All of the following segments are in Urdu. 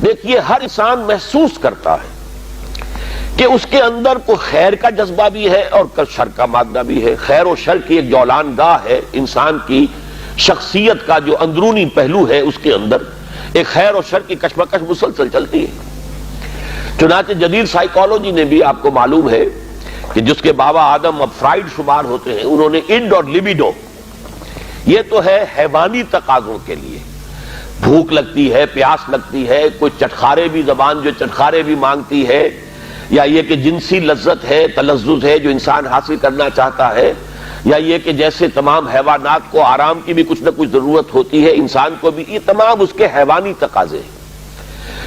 دیکھیے ہر انسان محسوس کرتا ہے کہ اس کے اندر کوئی خیر کا جذبہ بھی ہے اور شر کا مادہ بھی ہے. خیر و شر کی ایک جولان گاہ ہے انسان کی شخصیت کا جو اندرونی پہلو ہے، اس کے اندر ایک خیر و شر کی کشمکش مسلسل چلتی ہے. چنانچہ جدید سائیکالوجی نے بھی، آپ کو معلوم ہے کہ جس کے بابا آدم اب فرائیڈ شمار ہوتے ہیں، انہوں نے انڈ اور لیبیڈو، یہ تو ہے حیوانی تقاضوں کے لیے. بھوک لگتی ہے، پیاس لگتی ہے، کوئی چٹخارے بھی، زبان جو چٹخارے بھی مانگتی ہے، یا یہ کہ جنسی لذت ہے، تلذذ ہے جو انسان حاصل کرنا چاہتا ہے، یا یہ کہ جیسے تمام حیوانات کو آرام کی بھی کچھ نہ کچھ ضرورت ہوتی ہے، انسان کو بھی، یہ تمام اس کے حیوانی تقاضے ہیں.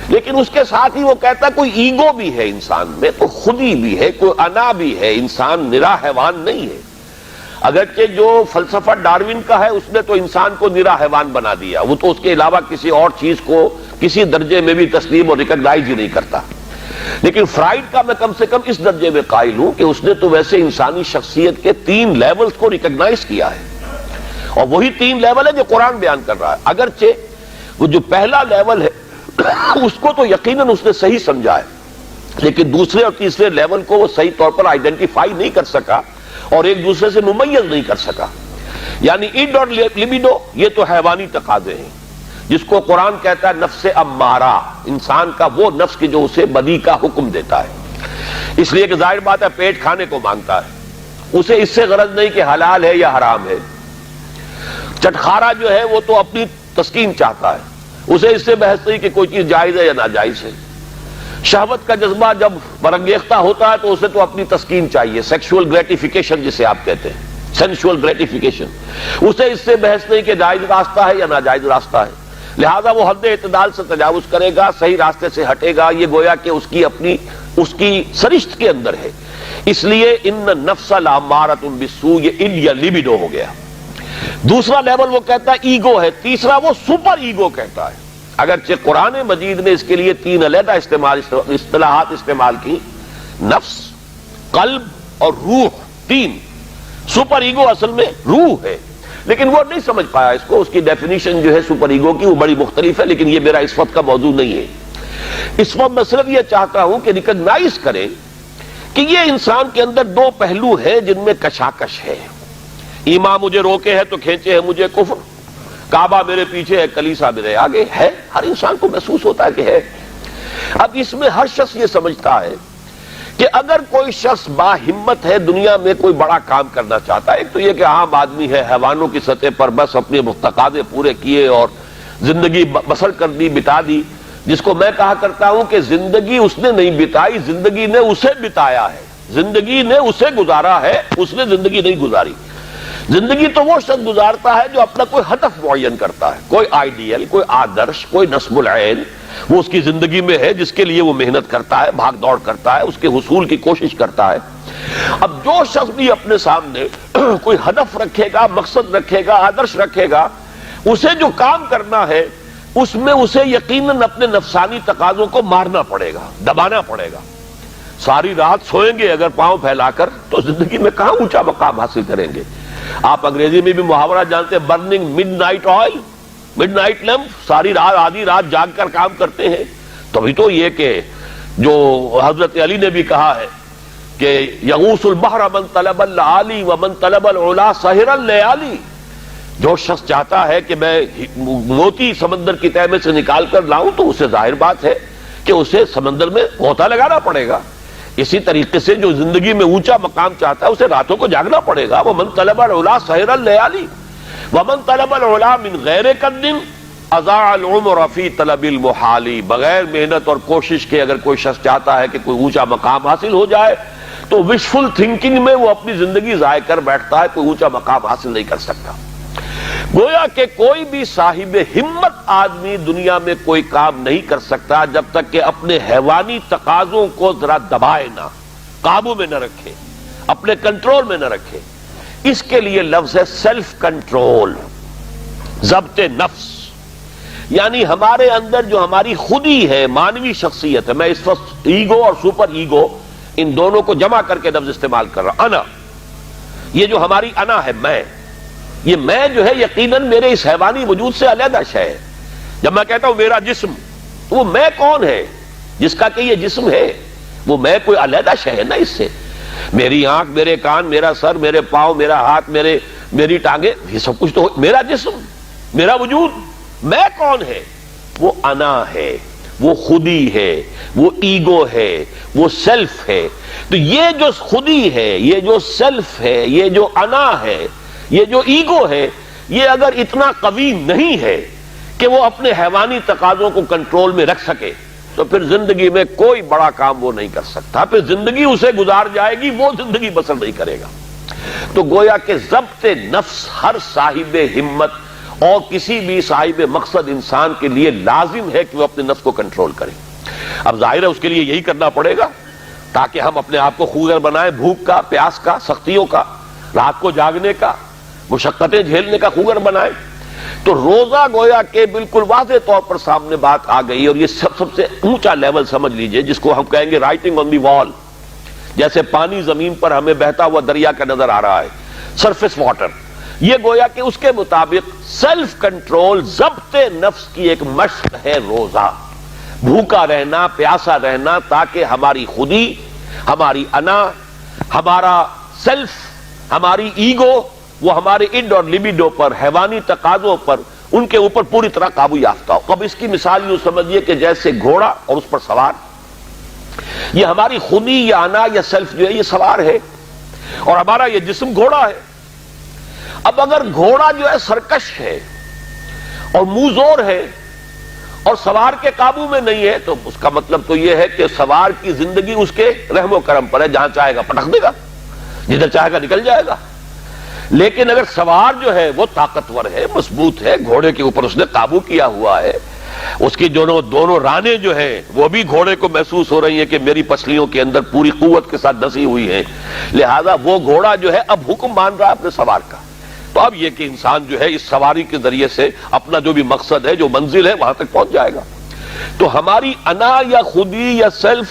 لیکن اس کے ساتھ ہی وہ کہتا ہے کوئی ایگو بھی ہے انسان میں، کوئی خودی بھی ہے، کوئی انا بھی ہے. انسان نرا حیوان نہیں ہے. اگرچہ جو فلسفہ ڈاروین کا ہے اس نے تو انسان کو نرا حیوان بنا دیا، وہ تو اس کے علاوہ کسی اور چیز کو کسی درجے میں بھی تسلیم اور ریکگنائز ہی نہیں کرتا. لیکن فرائیڈ کا میں کم سے کم اس درجے میں قائل ہوں کہ اس نے تو ویسے انسانی شخصیت کے 3 لیولز کو ریکگنائز کیا ہے، اور وہی 3 لیول ہے جو قرآن بیان کر رہا ہے. اگرچہ وہ جو پہلا لیول ہے اس کو تو یقیناً اس نے صحیح سمجھا ہے، لیکن دوسرے اور تیسرے لیول کو وہ صحیح طور پر آئیڈینٹیفائی نہیں کر سکا اور ایک دوسرے سے ممیز نہیں کر سکا. یعنی انڈ اور لیبیڈو یہ تو حیوانی تقاضے ہیں، جس کو قرآن کہتا ہے نفس امارہ، انسان کا وہ نفس کی جو اسے بدی کا حکم دیتا ہے. اس لیے کہ ظاہر بات ہے پیٹ کھانے کو مانگتا ہے، اسے اس سے غرض نہیں کہ حلال ہے یا حرام ہے. چٹخارا جو ہے وہ تو اپنی تسکین چاہتا ہے، اسے اس سے بحث نہیں کہ کوئی چیز جائز ہے یا ناجائز ہے. شہوت کا جذبہ جب برانگیختہ ہوتا ہے تو اسے تو اپنی تسکین چاہیے، سیکشول گریٹیفیکیشن جسے آپ کہتے ہیں، سینشول گریٹیفیکیشن. اسے اس سے بحث نہیں کہ جائز راستہ ہے یا ناجائز راستہ ہے، لہذا وہ حد اعتدال سے تجاوز کرے گا، صحیح راستے سے ہٹے گا. یہ گویا کہ اس کی سرشت کے اندر ہے. اس لیے ان النفس لامارۃ بالسوء، یہ انڈ یا لیبیڈو ہو گیا. دوسرا لیول وہ کہتا ہے ایگو ہے. تیسرا وہ سپر ایگو کہتا ہے. اگرچہ قرآن مجید نے اس کے لیے 3 علیحدہ اصطلاحات استعمال کی، نفس، قلب اور روح. 3. سپر ایگو اصل میں روح ہے، لیکن وہ نہیں سمجھ پایا اس کو. اس کی ڈیفینیشن جو ہے سپر ایگو کی وہ بڑی مختلف ہے، لیکن یہ میرا اس وقت کا موضوع نہیں ہے. اس وقت میں صرف یہ چاہتا ہوں کہ ریکگنائز کریں کہ یہ انسان کے اندر 2 پہلو ہیں جن میں کشاکش ہے. ایمان مجھے روکے ہے تو کھینچے ہے مجھے کفر، کعبہ میرے پیچھے ہے کلیسا میرے آگے ہے. ہر انسان کو محسوس ہوتا ہے کہ ہے. اب اس میں ہر شخص یہ سمجھتا ہے کہ اگر کوئی شخص با ہمت ہے، دنیا میں کوئی بڑا کام کرنا چاہتا ہے، ایک تو یہ کہ عام آدمی ہے، حیوانوں کی سطح پر بس اپنے تقاضے پورے کیے اور زندگی بسر کر دی، بتا دی، جس کو میں کہا کرتا ہوں کہ زندگی اس نے نہیں بتائی، زندگی نے اسے بتایا ہے. زندگی نے اسے گزارا ہے، اس نے زندگی نہیں گزاری. زندگی تو وہ شخص گزارتا ہے جو اپنا کوئی ہدف معین کرتا ہے، کوئی آئیڈیل، کوئی آدرش، کوئی نصب العین وہ اس کی زندگی میں ہے، جس کے لیے وہ محنت کرتا ہے، بھاگ دوڑ کرتا ہے، اس کے حصول کی کوشش کرتا ہے. اب جو شخص بھی اپنے سامنے کوئی ہدف رکھے گا، مقصد رکھے گا، آدرش رکھے گا، اسے جو کام کرنا ہے اس میں اسے یقیناً اپنے نفسانی تقاضوں کو مارنا پڑے گا، دبانا پڑے گا. ساری رات سوئیں گے اگر پاؤں پھیلا کر تو زندگی میں کہاں اونچا مقام حاصل کریں گے. آپ انگریزی میں بھی محاورہ جانتے ہیں، burning mid night oil, mid night lamp, ساری رات آدھی رات جاگ کر کام کرتے ہیں. تبھی تو یہ کہ جو حضرت علی نے بھی کہا ہے کہ یغوث البحر من طلب العالی ومن طلب العلا سہر اللیالی. جو شخص چاہتا ہے کہ میں موتی سمندر کی تہہ میں سے نکال کر لاؤں تو اسے ظاہر بات ہے کہ اسے سمندر میں غوطہ لگانا پڑے گا. اسی طریقے سے جو زندگی میں اونچا مقام چاہتا ہے اسے راتوں کو جاگنا پڑے گا. ومن طلب العلا سہر اللیالی ومن طلب العلا من غیر قد اضاع العمر فی طلب المحال. بغیر محنت اور کوشش کے اگر کوئی شخص چاہتا ہے کہ کوئی اونچا مقام حاصل ہو جائے تو وشفل تھنکنگ میں وہ اپنی زندگی ضائع کر بیٹھتا ہے، کوئی اونچا مقام حاصل نہیں کر سکتا. گویا کہ کوئی بھی صاحب ہمت آدمی دنیا میں کوئی کام نہیں کر سکتا جب تک کہ اپنے حیوانی تقاضوں کو ذرا دبائے نہ، قابو میں نہ رکھے، اپنے کنٹرول میں نہ رکھے. اس کے لیے لفظ ہے سیلف کنٹرول، ضبط نفس. یعنی ہمارے اندر جو ہماری خودی ہے، مانوی شخصیت ہے، میں اس وقت ایگو اور سپر ایگو ان دونوں کو جمع کر کے لفظ استعمال کر رہا. انا، یہ جو ہماری انا ہے، میں، یہ میں جو ہے یقیناً میرے اس حیوانی وجود سے علیحدہ شے ہے. جب میں کہتا ہوں میرا جسم، وہ میں کون ہے جس کا کہ یہ جسم ہے؟ وہ میں کوئی علیحدہ شے ہے نا اس سے. میری آنکھ، میرے کان، میرا سر، میرے پاؤں، میرا ہاتھ، میری ٹانگیں، یہ سب کچھ تو میرا جسم، میرا وجود. میں کون ہے؟ وہ انا ہے، وہ خودی ہے، وہ ایگو ہے، وہ سیلف ہے. تو یہ جو خودی ہے، یہ جو سیلف ہے، یہ جو انا ہے، یہ جو ایگو ہے، یہ اگر اتنا قوی نہیں ہے کہ وہ اپنے حیوانی تقاضوں کو کنٹرول میں رکھ سکے تو پھر زندگی میں کوئی بڑا کام وہ نہیں کر سکتا. پھر زندگی اسے گزار جائے گی، وہ زندگی بسر نہیں کرے گا. تو گویا کہ ضبط نفس ہر صاحب ہمت اور کسی بھی صاحب مقصد انسان کے لیے لازم ہے کہ وہ اپنے نفس کو کنٹرول کرے. اب ظاہر ہے اس کے لیے یہی کرنا پڑے گا تاکہ ہم اپنے آپ کو خوگر بنائیں، بھوک کا، پیاس کا، سختیوں کا، رات کو جاگنے کا، مشقتیں جھیلنے کا خوگر بنائیں. تو روزہ گویا کہ بالکل واضح طور پر سامنے بات آ گئی. اور یہ سب سے اونچا لیول سمجھ لیجئے جس کو ہم کہیں گے رائٹنگ آن دی وال. جیسے پانی زمین پر ہمیں بہتا ہوا دریا کا نظر آ رہا ہے، سرفیس واٹر، یہ گویا کہ اس کے مطابق سیلف کنٹرول، ضبط نفس کی ایک مشق ہے روزہ. بھوکا رہنا، پیاسا رہنا، تاکہ ہماری خودی، ہماری انا، ہمارا سیلف، ہماری ایگو، وہ ہمارے اڈ اور لیبیڈو پر، حیوانی تقاضوں پر، ان کے اوپر پوری طرح قابو یافتہ ہو. اب اس کی مثال یوں سمجھیے کہ جیسے گھوڑا اور اس پر سوار. یہ ہماری خودی یا انا یا سیلف جو ہے یہ سوار ہے اور ہمارا یہ جسم گھوڑا ہے. اب اگر گھوڑا جو ہے سرکش ہے اور منہ زور ہے اور سوار کے قابو میں نہیں ہے تو اس کا مطلب تو یہ ہے کہ سوار کی زندگی اس کے رحم و کرم پر ہے، جہاں چاہے گا پٹک دے گا، جدھر چاہے گا نکل جائے گا. لیکن اگر سوار جو ہے وہ طاقتور ہے، مضبوط ہے، گھوڑے کے اوپر اس نے قابو کیا ہوا ہے، اس کی دونوں رانے جو ہیں وہ بھی گھوڑے کو محسوس ہو رہی ہیں کہ میری پسلیوں کے اندر پوری قوت کے ساتھ دسی ہوئی ہیں، لہذا وہ گھوڑا جو ہے اب حکم مان رہا ہے اپنے سوار کا. تو اب یہ کہ انسان جو ہے اس سواری کے ذریعے سے اپنا جو بھی مقصد ہے، جو منزل ہے، وہاں تک پہنچ جائے گا. تو ہماری انا یا خودی یا سیلف،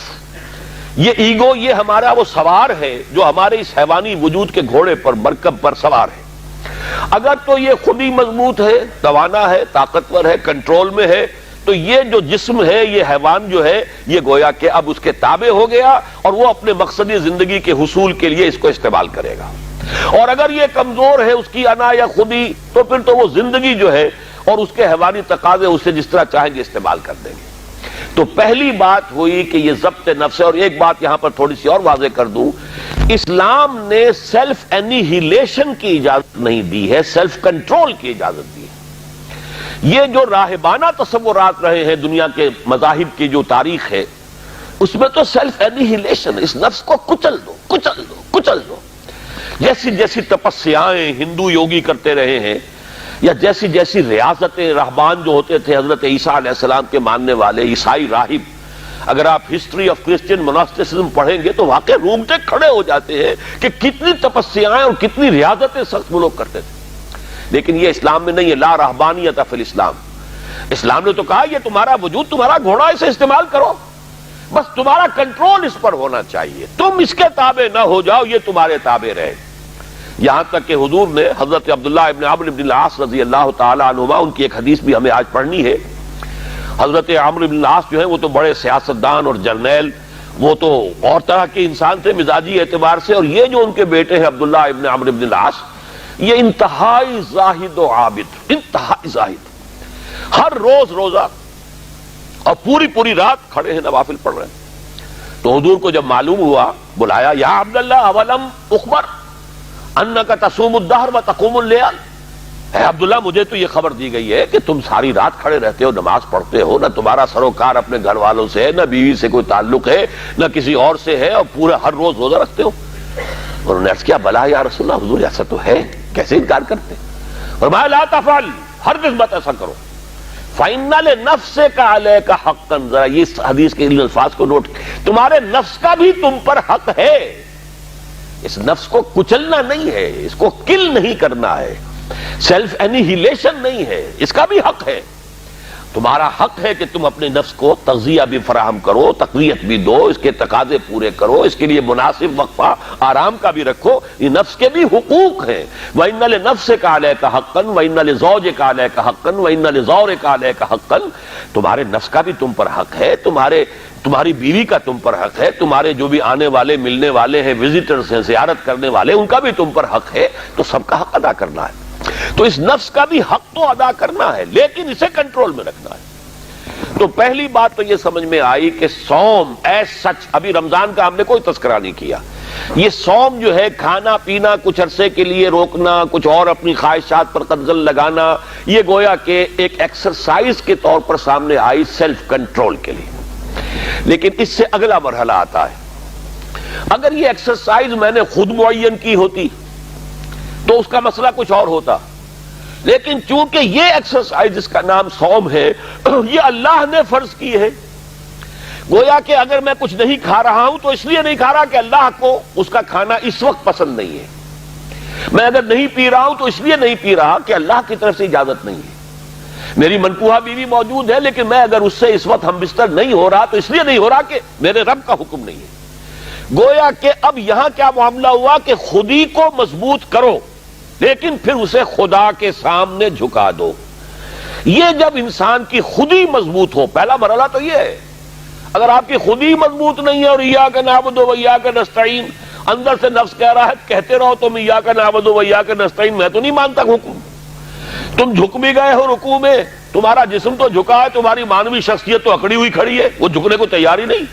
یہ ایگو، یہ ہمارا وہ سوار ہے جو ہمارے اس حیوانی وجود کے گھوڑے پر، مرکب پر سوار ہے. اگر تو یہ خودی مضبوط ہے، توانا ہے، طاقتور ہے، کنٹرول میں ہے، تو یہ جو جسم ہے، یہ حیوان جو ہے، یہ گویا کہ اب اس کے تابع ہو گیا اور وہ اپنے مقصدی زندگی کے حصول کے لیے اس کو استعمال کرے گا. اور اگر یہ کمزور ہے، اس کی انا یا خودی، تو پھر تو وہ زندگی جو ہے اور اس کے حیوانی تقاضے اسے جس طرح چاہیں گے استعمال کر دیں گے. تو پہلی بات ہوئی کہ یہ ضبط نفس ہے. اور ایک بات یہاں پر تھوڑی سی اور واضح کر دوں، اسلام نے سیلف انیہیلیشن کی اجازت نہیں دی ہے، سیلف کنٹرول کی اجازت دی ہے. یہ جو راہبانہ تصورات رہے ہیں دنیا کے مذاہب کی جو تاریخ ہے، اس میں تو سیلف انیہیلیشن، اس نفس کو کچل دو، کچل دو، کچل دو. جیسی جیسی تپسیائیں ہندو یوگی کرتے رہے ہیں، یا جیسی جیسی ریاضتیں رہبان جو ہوتے تھے حضرت عیسیٰ علیہ السلام کے ماننے والے عیسائی راہب، اگر آپ ہسٹری آف کرسچین مناسٹسزم پڑھیں گے تو واقعی رومتے کھڑے ہو جاتے ہیں کہ کتنی تپسیائیں اور کتنی ریاضتیں سخت وہ لوگ کرتے تھے. لیکن یہ اسلام میں نہیں ہے. لا رہبانیت فی الاسلام. اسلام نے تو کہا یہ تمہارا وجود تمہارا گھوڑا، اسے استعمال کرو، بس تمہارا کنٹرول اس پر ہونا چاہیے، تم اس کے تابع نہ ہو جاؤ، یہ تمہارے تابع رہے. یہاں تک کہ حضور نے حضرت عبداللہ ابن عمرو بن العاص رضی اللہ تعالی عنہما، ان کی ایک حدیث بھی ہمیں آج پڑھنی ہے. حضرت عمرو بن العاص جو ہیں وہ تو بڑے سیاستدان اور جرنیل، وہ تو اور طرح کے انسان تھے مزاجی اعتبار سے. اور یہ جو ان کے بیٹے ہیں عبداللہ ابن عمرو بن العاص، یہ انتہائی زاہد و عابد، انتہائی زاہد، ہر روز روزہ اور پوری پوری رات کھڑے ہیں، نوافل پڑھ رہے ہیں. تو حضور کو جب معلوم ہوا، بلایا، یا عبداللہ اولم اخبر انک تصوم الدہر و تقوم اللیل. اے عبداللہ، مجھے تو یہ خبر دی گئی ہے کہ تم ساری رات کھڑے رہتے ہو، نماز پڑھتے ہو، نہ تمہارا سروکار اپنے گھر والوں سے ہے، نہ بیوی سے کوئی تعلق ہے، نہ کسی اور سے ہے، اور پورا ہر روز روزہ رکھتے ہو. انہوں نے عرض کیا، بلا یا رسول اللہ، حضور ایسا تو ہے، کیسے انکار کرتے؟ فرمایا لا تفعل، ہرگز مت ایسا کرو. فَإِنَّ لِنَفْسِكَ عَلَيْكَ حَقًّا. ذرا یہ حدیث کے ان الفاظ کو نوٹ، تمہارے نفس کا بھی تم پر حق ہے. اس نفس کو کچلنا نہیں ہے، اس کو کل نہیں کرنا ہے، سیلف انیہیلیشن نہیں ہے، اس کا بھی حق ہے. تمہارا حق ہے کہ تم اپنے نفس کو تغذیہ بھی فراہم کرو، تقویت بھی دو، اس کے تقاضے پورے کرو، اس کے لیے مناسب وقفہ آرام کا بھی رکھو، یہ نفس کے بھی حقوق ہیں۔ وَإِنَّ لِنَفْسِكَ عَلَيْكَ حَقًّا وَإِنَّ لِزَوْجِكَ عَلَيْكَ حَقًّا وَإِنَّ لِزَوْرِكَ عَلَيْكَ حَقًّا، تمہارے نفس کا بھی تم پر حق ہے، تمہاری بیوی کا تم پر حق ہے، تمہارے جو بھی آنے والے ملنے والے ہیں، وزٹرز ہیں، زیارت کرنے والے، ان کا بھی تم پر حق ہے، تو سب کا حق ادا کرنا ہے۔ تو اس نفس کا بھی حق تو ادا کرنا ہے، لیکن اسے کنٹرول میں رکھنا ہے۔ تو پہلی بات تو یہ سمجھ میں آئی کہ صوم ایز سچ، ابھی رمضان کا ہم نے کوئی تذکرہ نہیں کیا، یہ صوم جو ہے کھانا پینا کچھ عرصے کے لیے روکنا، کچھ اور اپنی خواہشات پر قدغن لگانا، یہ گویا کہ ایک ایکسرسائز کے طور پر سامنے آئی سیلف کنٹرول کے لیے۔ لیکن اس سے اگلا مرحلہ آتا ہے، اگر یہ ایکسرسائز میں نے خود معین کی ہوتی تو اس کا مسئلہ کچھ اور ہوتا، لیکن چونکہ یہ ایکسرسائز جس کا نام صوم ہے یہ اللہ نے فرض کی ہے، گویا کہ اگر میں کچھ نہیں کھا رہا ہوں تو اس لیے نہیں کھا رہا کہ اللہ کو اس کا کھانا اس وقت پسند نہیں ہے، میں اگر نہیں پی رہا ہوں تو اس لیے نہیں پی رہا کہ اللہ کی طرف سے اجازت نہیں ہے، میری منقوہ بیوی موجود ہے لیکن میں اگر اس سے اس وقت ہم بستر نہیں ہو رہا تو اس لیے نہیں ہو رہا کہ میرے رب کا حکم نہیں ہے۔ گویا کہ اب یہاں کیا معاملہ ہوا کہ خودی کو مضبوط کرو لیکن پھر اسے خدا کے سامنے جھکا دو۔ یہ جب انسان کی خودی مضبوط ہو، پہلا مرحلہ تو یہ ہے، اگر آپ کی خودی مضبوط نہیں ہے اور ایاک نعبد و ایاک نستعین اندر سے نفس کہہ رہا ہے کہتے رہو تم ایاک نعبد و ایاک نستعین، میں تو نہیں مانتا حکم، تم جھک بھی گئے ہو رکوع میں، تمہارا جسم تو جھکا ہے، تمہاری مانوی شخصیت تو اکڑی ہوئی کھڑی ہے، وہ جھکنے کو تیار ہی نہیں۔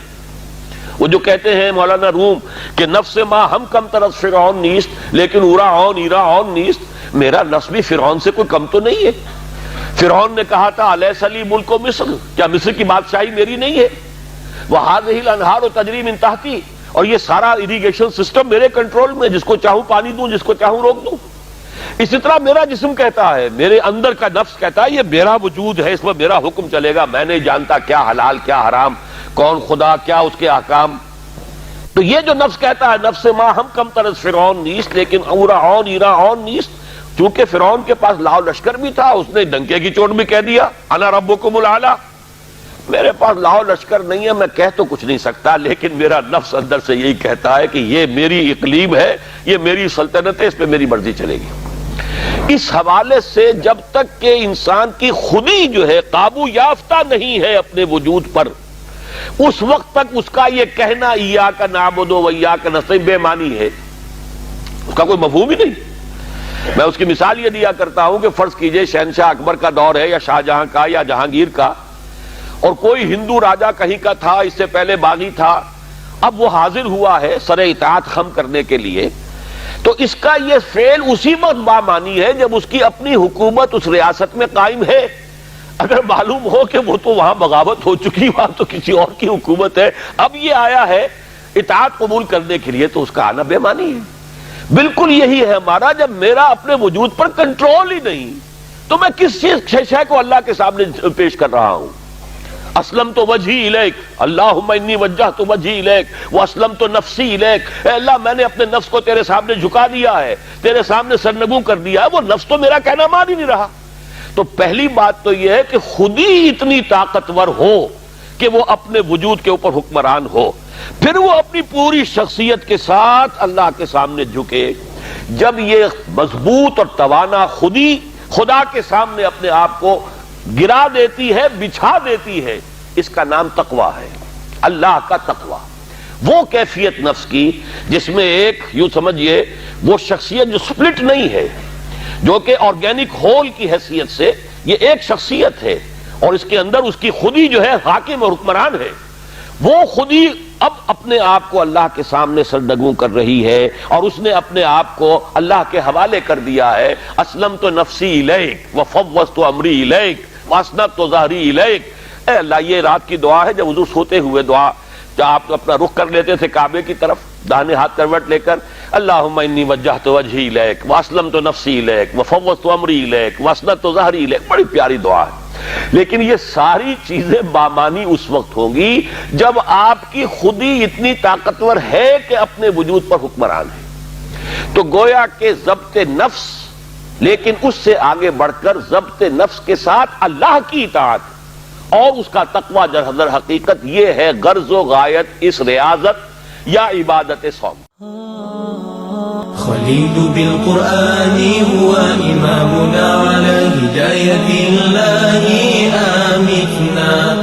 وہ جو کہتے ہیں مولانا روم کہ نفس ما ہم کم طرف فرعون نیست لیکن اورا عون نیست، میرا نفس بھی فرعون سے کوئی کم تو نہیں ہے۔ فرعون نے کہا تھا الیس لی ملک مصر، کیا مصر کی بادشاہی میری نہیں ہے؟ وہذہ الانہار تجری من تحتی، اور یہ سارا اریگیشن سسٹم میرے کنٹرول میں، جس کو چاہوں پانی دوں جس کو چاہوں روک دوں۔ اسی طرح میرا جسم کہتا ہے، میرے اندر کا نفس کہتا ہے یہ میرا وجود ہے، اس میں میرا حکم چلے گا، میں نہیں جانتا کیا حلال کیا حرام، کون خدا کیا اس کے احکام۔ تو یہ جو نفس کہتا ہے نفس ما ہم کم طرز فرعون نیست لیکن اورا عون نیست، چونکہ فرعون کے پاس لاؤ لشکر بھی تھا، اس نے ڈنکے کی چوٹ بھی کہہ دیا انا ربکم الاعلی، میرے پاس لاؤ لشکر نہیں ہے، میں کہہ تو کچھ نہیں سکتا، لیکن میرا نفس اندر سے یہی کہتا ہے کہ یہ میری اقلیم ہے، یہ میری سلطنت ہے، اس پہ میری مرضی چلے گی۔ اس حوالے سے جب تک کہ انسان کی خودی جو ہے قابو یافتہ نہیں ہے اپنے وجود پر، اس وقت تک اس کا یہ کہنا ایاک نعبد و ایاک نستعین بے معنی ہے، اس کا کوئی مفہوم ہی نہیں۔ میں اس کی مثال یہ دیا کرتا ہوں کہ فرض کیجئے شہنشاہ اکبر کا دور ہے یا شاہجہاں کا یا جہانگیر کا، اور کوئی ہندو راجا کہیں کا تھا، اس سے پہلے باغی تھا، اب وہ حاضر ہوا ہے سر اطاعت خم کرنے کے لیے، تو اس کا یہ فعل اسی وقت بامانی ہے جب اس کی اپنی حکومت اس ریاست میں قائم ہے۔ اگر معلوم ہو کہ وہ تو وہاں بغاوت ہو چکی، وہاں تو کسی اور کی حکومت ہے، اب یہ آیا ہے اطاعت قبول کرنے کے لیے، تو اس کا آنا بے معنی ہے۔ بالکل یہی ہے ہمارا، جب میرا اپنے وجود پر کنٹرول ہی نہیں تو میں کس چیز شے کو اللہ کے سامنے پیش کر رہا ہوں۔ اسلمت وجہی الیک اللہم انی وجہت وجہی الیک واسلمت نفسی الیک، اے اللہ میں نے اپنے نفس کو تیرے سامنے جھکا دیا ہے، تیرے سامنے سرنگوں کر دیا ہے، وہ نفس تو میرا کہنا مان ہی نہیں رہا۔ تو پہلی بات تو یہ ہے کہ خود ہی اتنی طاقتور ہو کہ وہ اپنے وجود کے اوپر حکمران ہو، پھر وہ اپنی پوری شخصیت کے ساتھ اللہ کے سامنے جھکے۔ جب یہ مضبوط اور توانا خودی خدا کے سامنے اپنے آپ کو گرا دیتی ہے، بچھا دیتی ہے، اس کا نام تقویٰ ہے، اللہ کا تقویٰ۔ وہ کیفیت نفس کی جس میں ایک یوں سمجھئے وہ شخصیت جو سپلٹ نہیں ہے، جو کہ آرگینک ہول کی حیثیت سے یہ ایک شخصیت ہے، اور اس کے اندر اس کی خودی جو ہے حاکم اور حکمران ہے، وہ خودی اب اپنے آپ کو اللہ کے سامنے سرڈگوں کر رہی ہے، اور اس نے اپنے آپ کو اللہ کے حوالے کر دیا ہے۔ اسلمت نفسی الیک وفوضت امری الیک واسنبت ظہری الیک۔ اے اللہ، یہ رات کی دعا ہے، جب حضور سوتے ہوئے دعا، جب آپ اپنا رخ کر لیتے تھے کعبے کی طرف داہنے ہاتھ کروٹ لے کر، اللہم انی وجہت وجہی الیک واسلمت نفسی الیک وفوضت امری الیک واسنبت ظہری الیک، بڑی پیاری دعا ہے۔ لیکن یہ ساری چیزیں بامانی اس وقت ہوں گی جب آپ کی خودی اتنی طاقتور ہے کہ اپنے وجود پر حکمران ہے۔ تو گویا کہ ضبط نفس، لیکن اس سے آگے بڑھ کر ضبط نفس کے ساتھ اللہ کی اطاعت، اور اس کا تقوی در حقیقت یہ ہے غرض و غایت اس ریاضت یا عبادت صوم. خليل بالقرآن هو إمامنا على هداية الله آمتنا